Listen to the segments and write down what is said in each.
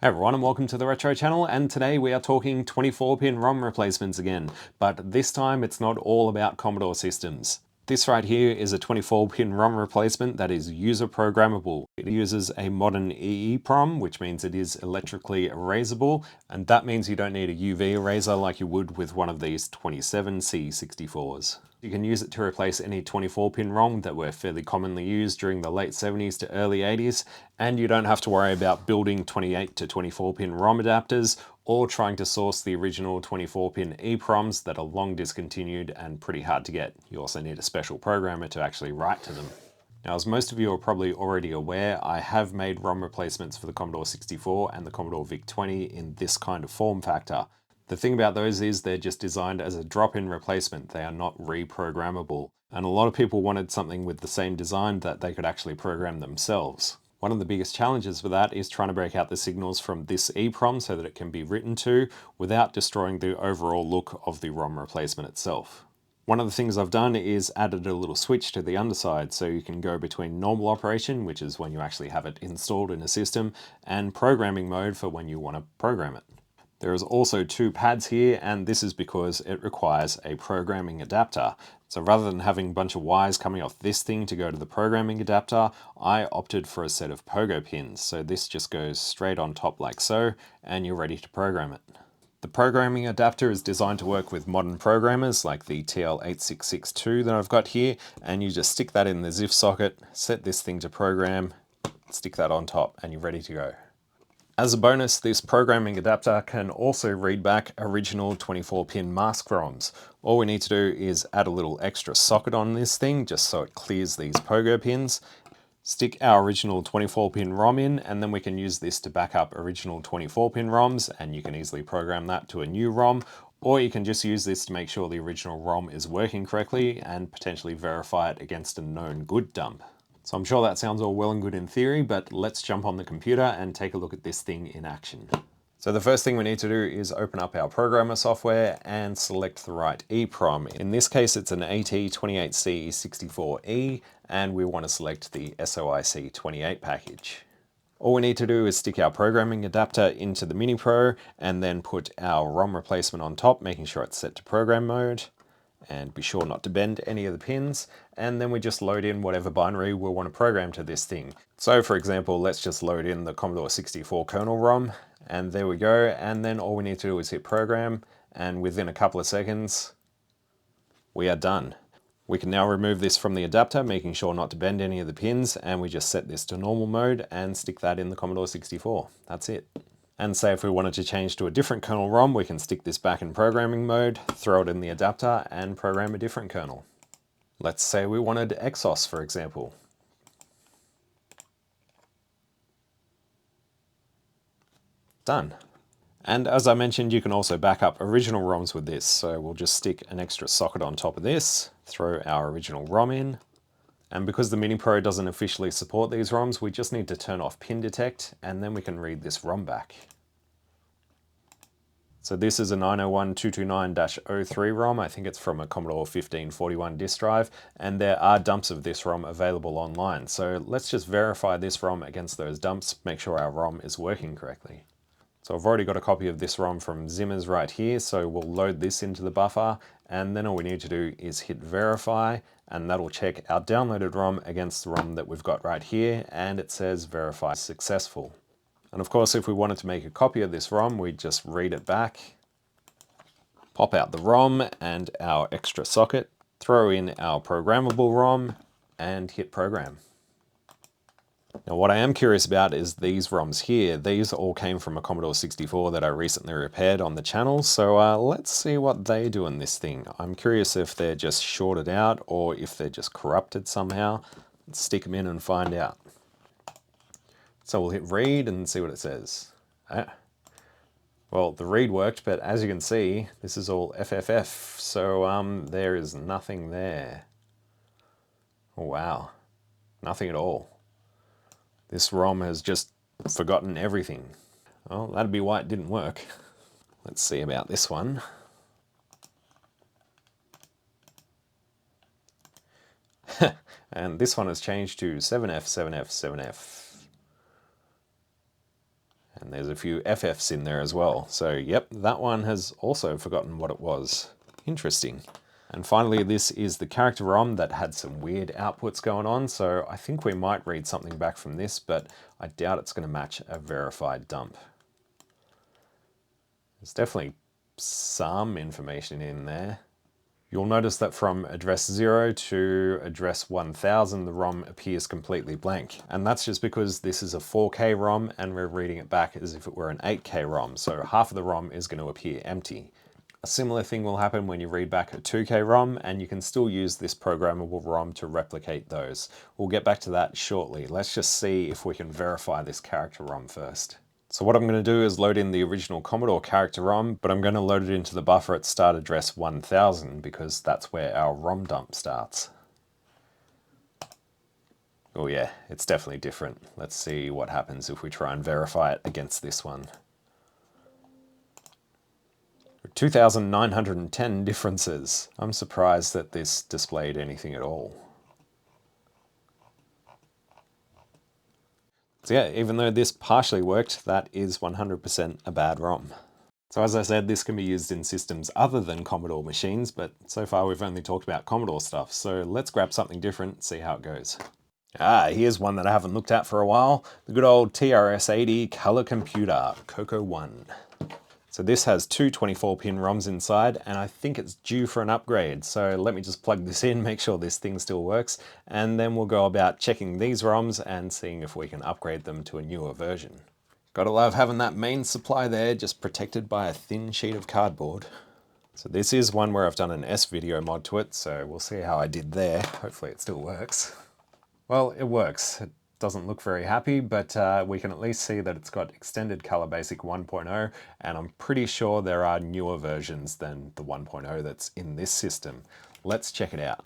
Hey everyone and welcome to the Retro channel, and today we are talking 24-pin ROM replacements again, but this time it's not all about Commodore systems. This right here is a 24-pin ROM replacement that is user programmable. It uses a modern EEPROM, which means it is electrically erasable, and that means you don't need a UV eraser like you would with one of these 27C64s. You can use it to replace any 24-pin ROM that were fairly commonly used during the late 70s to early 80s, and you don't have to worry about building 28 to 24-pin ROM adapters or trying to source the original 24-pin EEPROMs that are long discontinued and pretty hard to get. You also need a special programmer to actually write to them. Now, as most of you are probably already aware, I have made ROM replacements for the Commodore 64 and the Commodore VIC-20 in this kind of form factor. The thing about those is they're just designed as a drop-in replacement. They are not reprogrammable. And a lot of people wanted something with the same design that they could actually program themselves. One of the biggest challenges with that is trying to break out the signals from this EEPROM so that it can be written to without destroying the overall look of the ROM replacement itself. One of the things I've done is added a little switch to the underside so you can go between normal operation, which is when you actually have it installed in a system, and programming mode for when you want to program it. There is also two pads here, and this is because it requires a programming adapter. So rather than having a bunch of wires coming off this thing to go to the programming adapter, I opted for a set of pogo pins. So this just goes straight on top like so, and you're ready to program it. The programming adapter is designed to work with modern programmers like the TL8662 that I've got here, and you just stick that in the ZIF socket, set this thing to program, stick that on top, and you're ready to go. As a bonus, this programming adapter can also read back original 24-pin mask ROMs. All we need to do is add a little extra socket on this thing just so it clears these pogo pins. Stick our original 24-pin ROM in, and then we can use this to back up original 24-pin ROMs, and you can easily program that to a new ROM, or you can just use this to make sure the original ROM is working correctly and potentially verify it against a known good dump. So I'm sure that sounds all well and good in theory, but let's jump on the computer and take a look at this thing in action. So the first thing we need to do is open up our programmer software and select the right EEPROM. In this case, it's an AT28C64E, and we want to select the SOIC28 package. All we need to do is stick our programming adapter into the Mini Pro and then put our ROM replacement on top, making sure it's set to program mode. And be sure not to bend any of the pins, and then we just load in whatever binary we'll want to program to this thing. So for example, let's just load in the Commodore 64 kernel ROM, and there we go, and then all we need to do is hit program, and within a couple of seconds, we are done. We can now remove this from the adapter, making sure not to bend any of the pins, and we just set this to normal mode and stick that in the Commodore 64. That's it. And say if we wanted to change to a different kernel ROM, we can stick this back in programming mode, throw it in the adapter, and program a different kernel. Let's say we wanted Exos, for example. Done. And as I mentioned, you can also back up original ROMs with this. So we'll just stick an extra socket on top of this, throw our original ROM in. And because the Mini Pro doesn't officially support these ROMs, we just need to turn off pin detect, and then we can read this ROM back. So this is a 901.229-03 ROM. I think it's from a Commodore 1541 disk drive, and there are dumps of this ROM available online. So let's just verify this ROM against those dumps, make sure our ROM is working correctly. So I've already got a copy of this ROM from Zimmers right here, so we'll load this into the buffer, and then all we need to do is hit verify, and that'll check our downloaded ROM against the ROM that we've got right here, and it says verify successful. And of course, if we wanted to make a copy of this ROM, we'd just read it back, pop out the ROM and our extra socket, throw in our programmable ROM, and hit program. Now what I am curious about is these ROMs here. These all came from a Commodore 64 that I recently repaired on the channel, so let's see what they do in this thing. I'm curious if they're just shorted out or if they're just corrupted somehow. Let's stick them in and find out. So we'll hit read and see what it says. Well, the read worked, but as you can see, this is all FFF, so there is nothing there. Oh, wow, nothing at all. This ROM has just forgotten everything. Well, that'd be why it didn't work. Let's see about this one. And this one has changed to 7F, 7F, 7F. And there's a few FFs in there as well. So yep, that one has also forgotten what it was. Interesting. And finally, this is the character ROM that had some weird outputs going on. So I think we might read something back from this, but I doubt it's going to match a verified dump. There's definitely some information in there. You'll notice that from address 0 to address 1000, the ROM appears completely blank. And that's just because this is a 4K ROM and we're reading it back as if it were an 8K ROM. So half of the ROM is going to appear empty. A similar thing will happen when you read back a 2K ROM, and you can still use this programmable ROM to replicate those. We'll get back to that shortly. Let's just see if we can verify this character ROM first. So what I'm going to do is load in the original Commodore character ROM, but I'm going to load it into the buffer at start address 1000 because that's where our ROM dump starts. Oh yeah, it's definitely different. Let's see what happens if we try and verify it against this one. 2,910 differences. I'm surprised that this displayed anything at all. So yeah, even though this partially worked, that is 100% a bad ROM. So as I said, this can be used in systems other than Commodore machines, but so far we've only talked about Commodore stuff, so let's grab something different, see how it goes. Here's one that I haven't looked at for a while. The good old TRS-80 color computer, Coco 1. So this has two 24-pin ROMs inside, and I think it's due for an upgrade. So let me just plug this in, make sure this thing still works, and then we'll go about checking these ROMs and seeing if we can upgrade them to a newer version. Gotta love having that main supply there, just protected by a thin sheet of cardboard. So this is one where I've done an S-video mod to it, so we'll see how I did there. Hopefully it still works. Well, it works. It doesn't look very happy, but we can at least see that it's got extended color basic 1.0, and I'm pretty sure there are newer versions than the 1.0 that's in this system. Let's check it out.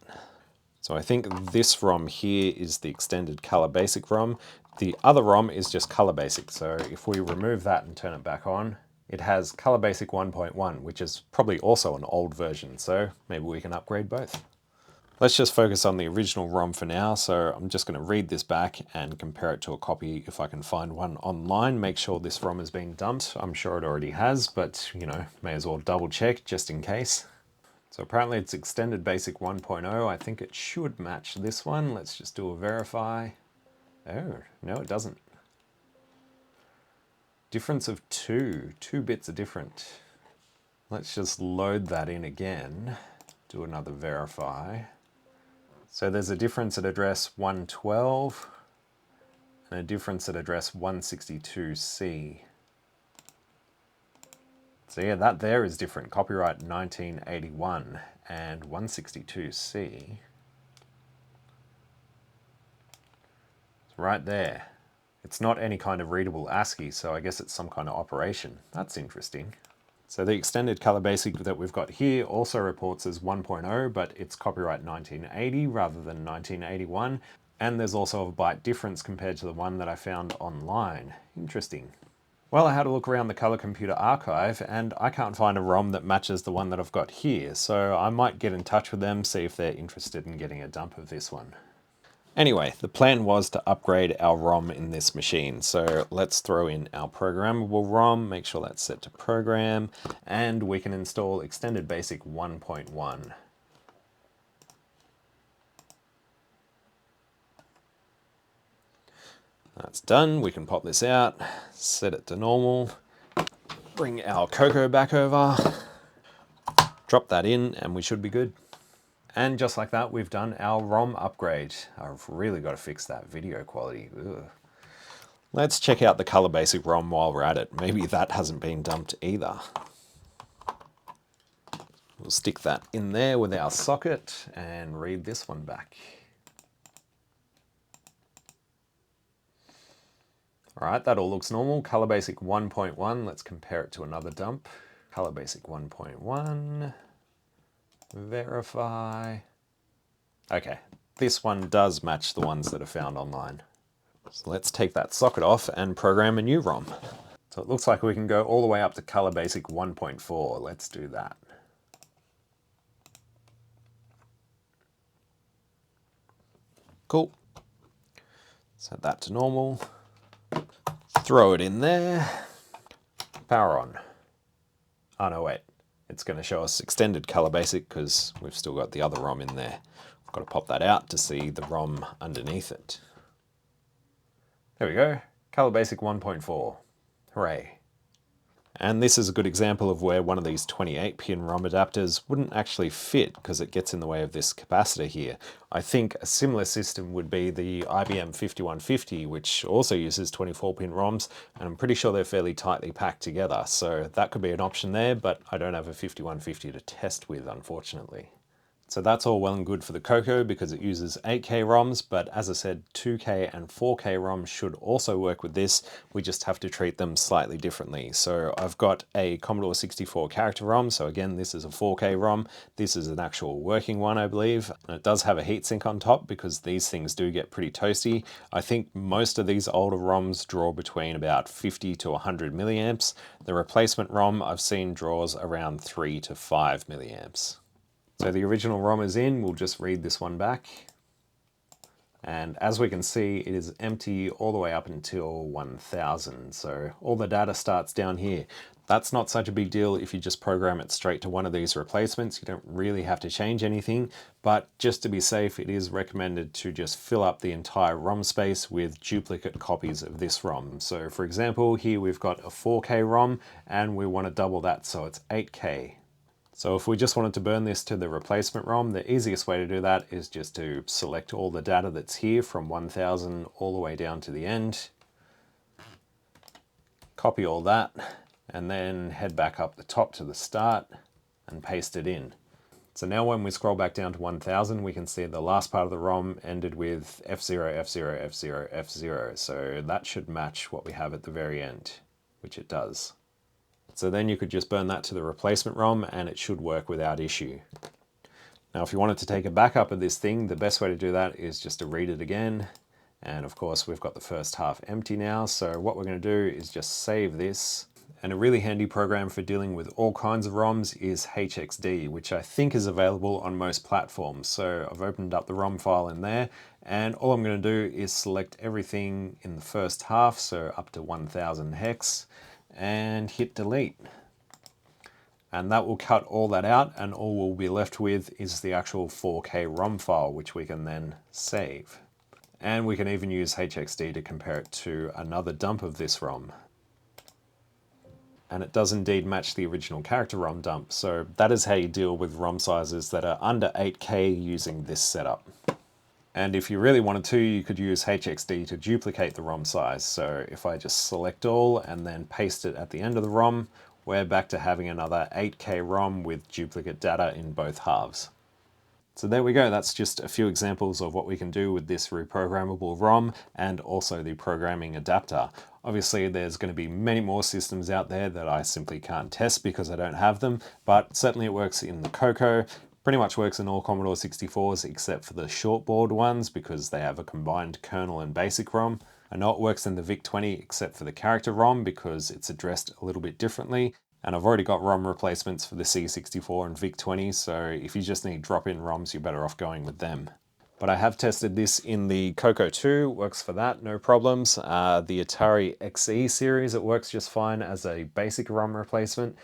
So I think this ROM here is the extended color basic ROM. The other ROM is just color basic, so if we remove that and turn it back on, it has color basic 1.1, which is probably also an old version, so maybe we can upgrade both. Let's just focus on the original ROM for now, so I'm just going to read this back and compare it to a copy if I can find one online, make sure this ROM has been dumped. I'm sure it already has, but you know, may as well double check just in case. So apparently it's extended basic 1.0. I think it should match this one. Let's just do a verify. Oh, no it doesn't. Difference of 2 bits are different. Let's just load that in again, do another verify. So there's a difference at address 112 and a difference at address 162C. So yeah, that there is different. Copyright 1981 and 162C. It's right there. It's not any kind of readable ASCII, so I guess it's some kind of operation. That's interesting. So the extended color basic that we've got here also reports as 1.0, but it's copyright 1980 rather than 1981. And there's also a byte difference compared to the one that I found online. Interesting. Well, I had a look around the Color Computer archive and I can't find a ROM that matches the one that I've got here. So I might get in touch with them, see if they're interested in getting a dump of this one. Anyway, the plan was to upgrade our ROM in this machine. So let's throw in our programmable ROM, make sure that's set to program, and we can install extended basic 1.1. That's done. We can pop this out, set it to normal, bring our Coco back over, drop that in, and we should be good. And just like that, we've done our ROM upgrade. I've really got to fix that video quality. Ugh. Let's check out the color basic ROM while we're at it. Maybe that hasn't been dumped either. We'll stick that in there with our socket and read this one back. All right, that all looks normal. Color basic 1.1, let's compare it to another dump. Color basic 1.1. Verify. Okay, this one does match the ones that are found online. So let's take that socket off and program a new ROM. So it looks like we can go all the way up to color basic 1.4. Let's do that. Cool. Set that to normal. Throw it in there. Power on. Oh no, wait. It's going to show us extended color basic because we've still got the other ROM in there. I've got to pop that out to see the ROM underneath it. There we go. Color basic 1.4. Hooray. And this is a good example of where one of these 28-pin ROM adapters wouldn't actually fit because it gets in the way of this capacitor here. I think a similar system would be the IBM 5150, which also uses 24-pin ROMs, and I'm pretty sure they're fairly tightly packed together, so that could be an option there, but I don't have a 5150 to test with, unfortunately. So that's all well and good for the Coco because it uses 8K ROMs, but as I said, 2K and 4K ROMs should also work with this. We just have to treat them slightly differently. So I've got a Commodore 64 character ROM. So again, this is a 4K ROM. This is an actual working one, I believe. And it does have a heatsink on top because these things do get pretty toasty. I think most of these older ROMs draw between about 50 to 100 milliamps. The replacement ROM I've seen draws around 3 to 5 milliamps. So the original ROM is in, we'll just read this one back. And as we can see, it is empty all the way up until 1000. So all the data starts down here. That's not such a big deal if you just program it straight to one of these replacements. You don't really have to change anything, but just to be safe, it is recommended to just fill up the entire ROM space with duplicate copies of this ROM. So for example, here we've got a 4K ROM and we want to double that so it's 8K. So if we just wanted to burn this to the replacement ROM, the easiest way to do that is just to select all the data that's here from 1000 all the way down to the end, copy all that, and then head back up the top to the start and paste it in. So now when we scroll back down to 1000, we can see the last part of the ROM ended with F0, F0, F0, F0. So that should match what we have at the very end, which it does. So then you could just burn that to the replacement ROM and it should work without issue. Now if you wanted to take a backup of this thing, the best way to do that is just to read it again. And of course we've got the first half empty now, so what we're going to do is just save this. And a really handy program for dealing with all kinds of ROMs is HXD, which I think is available on most platforms. So I've opened up the ROM file in there, and all I'm going to do is select everything in the first half, so up to 1000 hex, and hit delete. And that will cut all that out, and all we'll be left with is the actual 4K ROM file, which we can then save. And we can even use HXD to compare it to another dump of this ROM. And it does indeed match the original character ROM dump, so that is how you deal with ROM sizes that are under 8K using this setup. And if you really wanted to, you could use HXD to duplicate the ROM size. So if I just select all and then paste it at the end of the ROM, we're back to having another 8K ROM with duplicate data in both halves. So there we go, that's just a few examples of what we can do with this reprogrammable ROM and also the programming adapter. Obviously there's going to be many more systems out there that I simply can't test because I don't have them, but certainly it works in the Coco. Pretty much works in all Commodore 64s except for the shortboard ones because they have a combined kernel and basic ROM. I know it works in the VIC-20 except for the character ROM because it's addressed a little bit differently. And I've already got ROM replacements for the C64 and VIC-20, so if you just need drop-in ROMs, you're better off going with them. But I have tested this in the Coco 2, works for that, no problems. The Atari XE series, it works just fine as a basic ROM replacement.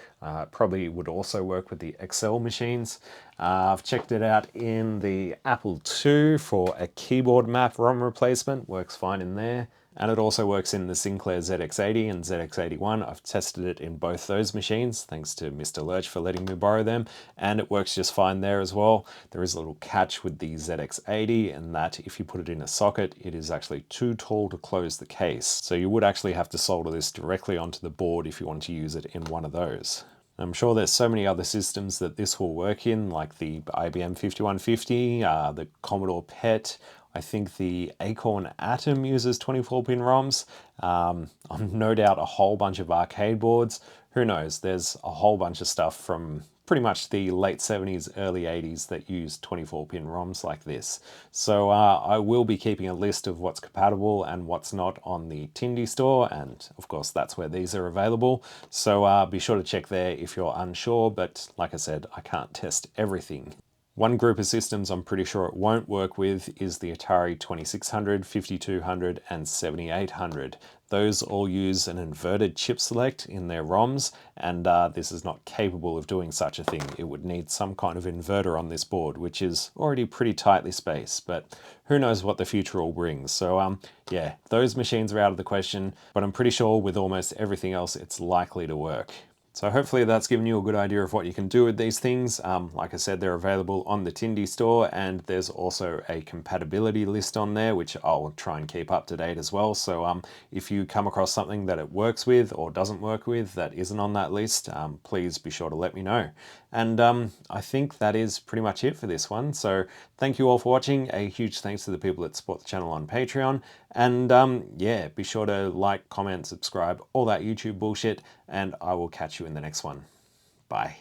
Probably would also work with the XL machines. I've checked it out in the Apple II for a keyboard map ROM replacement, works fine in there. And it also works in the Sinclair ZX80 and ZX81. I've tested it in both those machines, thanks to Mr. Lurch for letting me borrow them, and it works just fine there as well. There is a little catch with the ZX80 in that if you put it in a socket, it is actually too tall to close the case. So you would actually have to solder this directly onto the board if you want to use it in one of those. I'm sure there's so many other systems that this will work in, like the IBM 5150, the Commodore PET. I think the Acorn Atom uses 24-pin ROMs. No doubt a whole bunch of arcade boards. Who knows? There's a whole bunch of stuff from pretty much the late 70s, early 80s that use 24-pin ROMs like this. So I will be keeping a list of what's compatible and what's not on the Tindy store, and of course that's where these are available. So be sure to check there if you're unsure, but like I said, I can't test everything. One group of systems I'm pretty sure it won't work with is the Atari 2600, 5200 and 7800. those all use an inverted chip select in their ROMs, and this is not capable of doing such a thing. It would need some kind of inverter on this board, which is already pretty tightly spaced, but who knows what the future will bring. So yeah, those machines are out of the question, but I'm pretty sure with almost everything else it's likely to work. So hopefully that's given you a good idea of what you can do with these things. Like I said, they're available on the Tindy store, and there's also a compatibility list on there, which I'll try and keep up to date as well. So if you come across something that it works with or doesn't work with that isn't on that list, please be sure to let me know. And I think that is pretty much it for this one. So thank you all for watching. A huge thanks to the people that support the channel on Patreon. And yeah, be sure to like, comment, subscribe, all that YouTube bullshit, and I will catch you in the next one. Bye.